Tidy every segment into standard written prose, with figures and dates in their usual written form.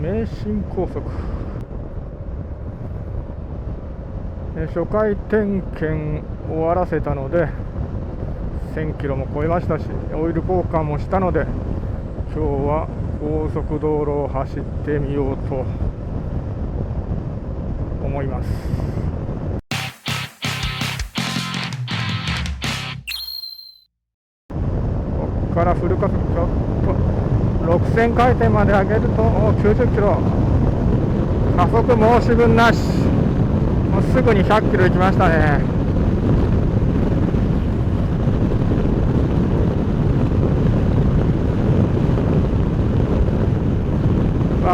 名神高速、初回点検終わらせたので1000キロも超えましたし、オイル交換もしたので、今日は高速道路を走ってみようと思います。ここからフル加速、ちょっと6000回転まで上げると90キロ、加速申し分なし、もうすぐに100キロ行きましたね。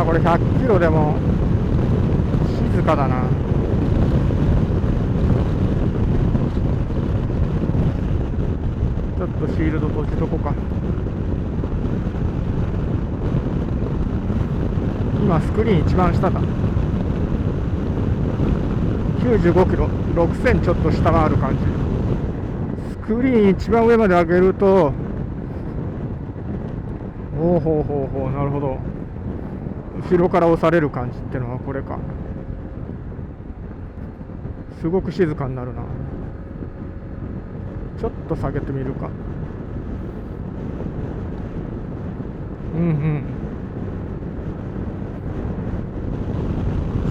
これ100キロでも静かだな。ちょっとシールド閉じとこうか。今スクリーン一番下だ。95キロ、6000ちょっと下回る感じ。スクリーン一番上まで上げると、なるほど、後ろから押される感じってのはこれか。すごく静かになるな。ちょっと下げてみるか。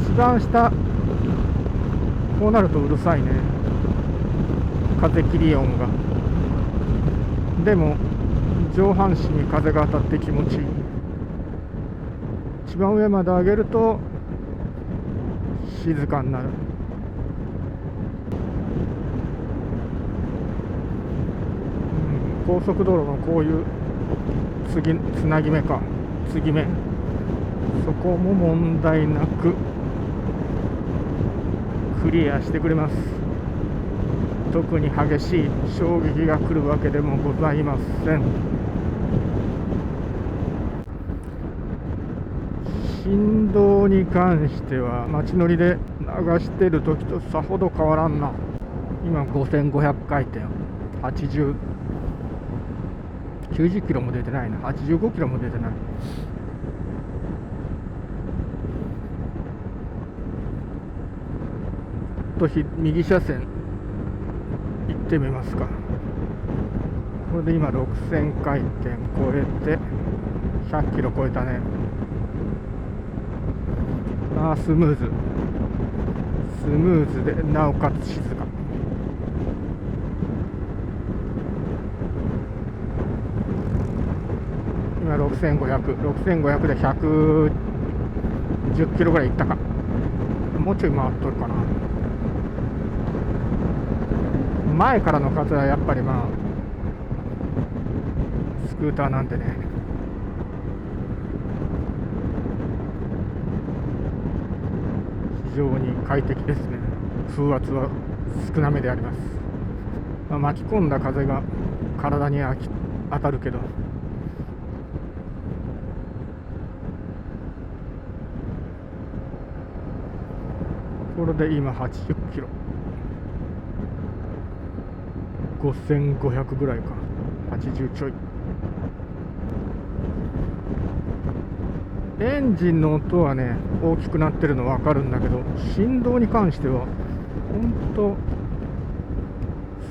一番下、こうなるとうるさいね、風切り音が。でも上半身に風が当たって気持ちいい。一番上まで上げると静かになる。高速道路のこういうつなぎ目か、継ぎ目、そこも問題なくクリアしてくれます。特に激しい衝撃が来るわけでもございません。振動に関しては街乗りで流してる時とさほど変わらんな。今5500回転、90キロも出てないな、85キロも出てない。と右車線行ってみますか。これで今6000回転超えて100キロ超えたね。スムーズでなおかつ静か。今6500で110キロぐらいいったか。もうちょい回っとるかな。前からの風はやっぱりスクーターなんてね、非常に快適ですね。風圧は少なめであります。巻き込んだ風が体に当たるけど、これで今80キロ、5500ぐらいか、80ちょい。エンジンの音はね大きくなってるの分かるんだけど、振動に関してはほんと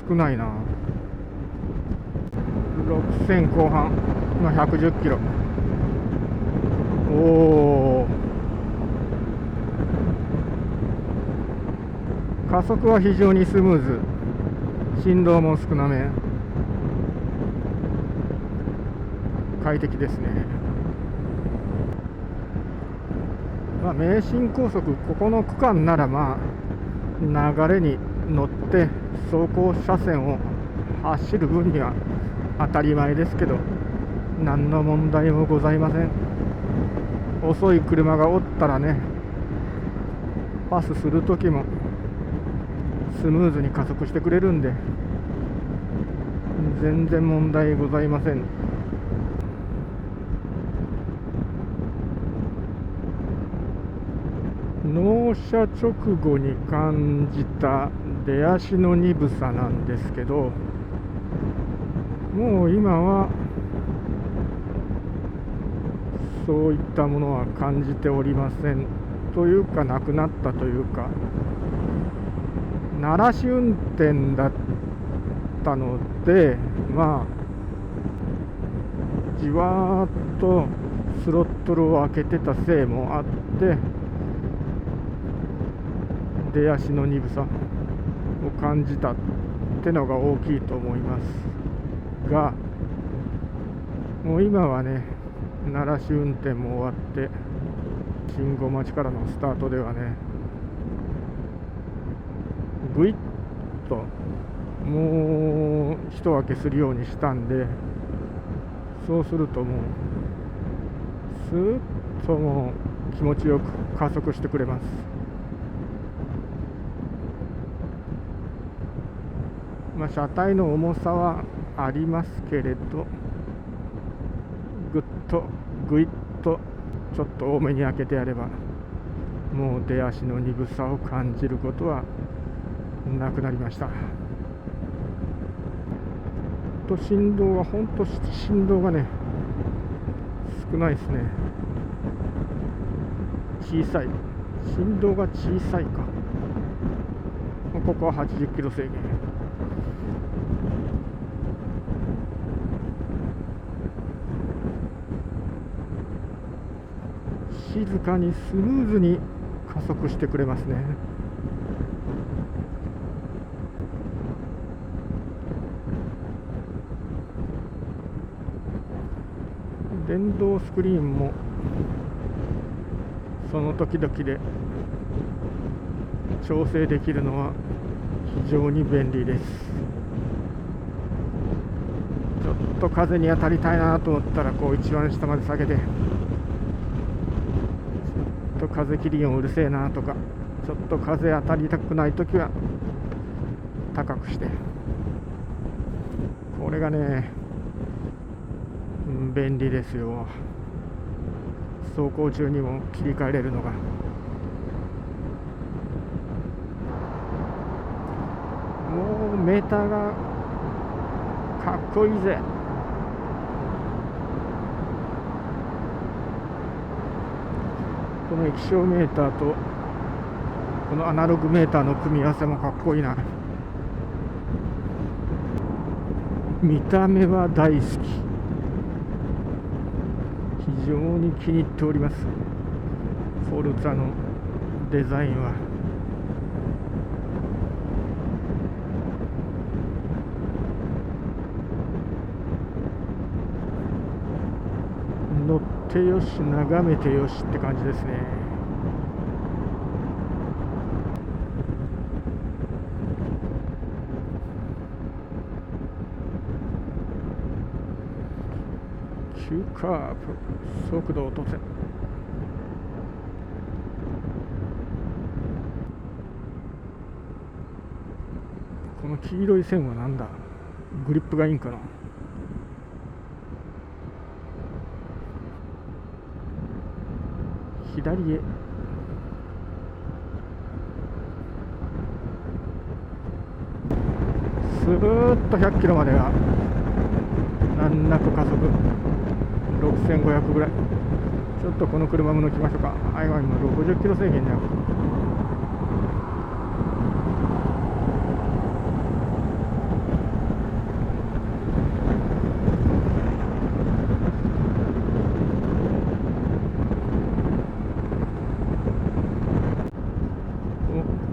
少ないな。6000後半、今110キロ。加速は非常にスムーズ、振動も少なめ、快適ですね。名神高速、ここの区間なら流れに乗って走行車線を走る分には当たり前ですけど、何の問題もございません。遅い車がおったらね、パスするときもスムーズに加速してくれるんで全然問題ございません。納車直後に感じた出足の鈍さなんですけど、もう今はそういったものは感じておりません。というかなくなったというか、鳴らし運転だったので、じわーっとスロットルを開けてたせいもあって、出足の鈍さを感じたってのが大きいと思いますが、もう今はね、鳴らし運転も終わって、信号待ちからのスタートではね、ぐいっともう一分けするようにしたんで、そうするともうスーッともう気持ちよく加速してくれます。車体の重さはありますけれど、ぐいっとちょっと多めに開けてやれば、もう出足の鈍さを感じることはなくなりました。振動が振動がね、少ないですね。小さい、振動が小さいか。ここは80キロ制限。静かにスムーズに加速してくれますね。電動スクリーンもその時々で調整できるのは非常に便利です。ちょっと風に当たりたいなと思ったら、こう一番下まで下げて、ちょっと風切り音うるせえなとか、ちょっと風当たりたくないときは高くして、これがね、便利ですよ。走行中にも切り替えれるのが。もうメーターがかっこいいぜ。この液晶メーターとこのアナログメーターの組み合わせもかっこいいな。見た目は大好き。非常に気に入っております。フォルツァのデザインは。乗ってよし、眺めてよしって感じですね。急カーブ、速度落とせ。この黄色い線はなんだ。グリップがいいんかな。左へ。スーッと100キロまでが難なく加速。6500ぐらい。ちょっとこの車も抜きましょうか。はい、今60キロ制限じゃん。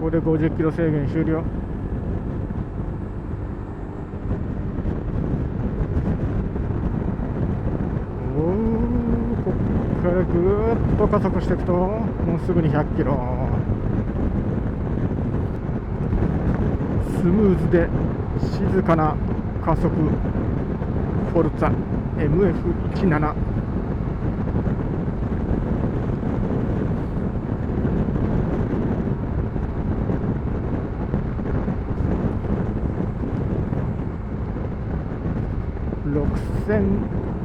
ここで50キロ制限終了。ここからぐーっと加速していくと、もうすぐに100キロ。スムーズで静かな加速。フォルツァ MF17。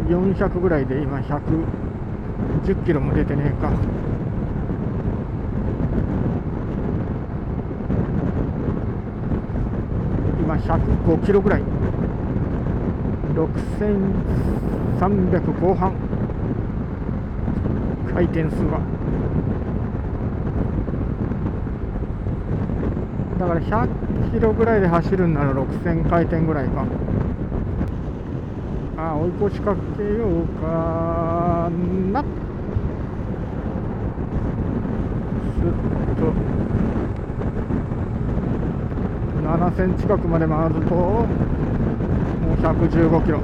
6400ぐらいで今110キロも出てねえか。今105キロぐらい。6300後半。回転数は。だから100キロぐらいで走るんなら6000回転ぐらいか。追い越しかけようかな。すっと7000近くまで回るともう115キロ。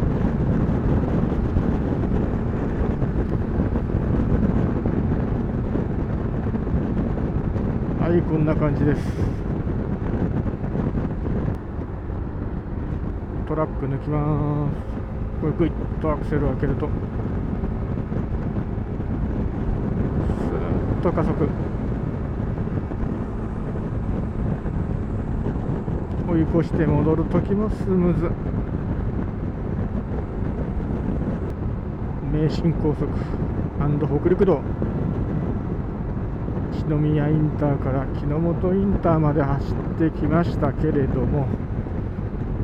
はい、こんな感じです。トラック抜きます。これグイッとアクセルを開けるとスーッと加速。追い越して戻るときもスムーズ。名神高速北陸道、篠宮インターから木之本インターまで走ってきましたけれども、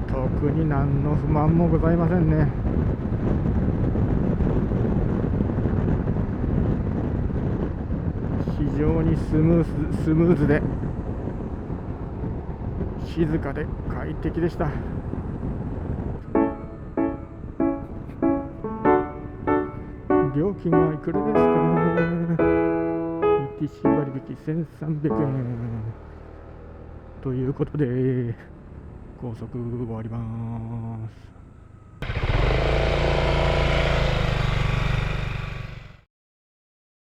特に何の不満もございませんね。非常にスムーズで静かで快適でした。料金はいくらですかね。 ETC 割引1300円ということで高速終わります。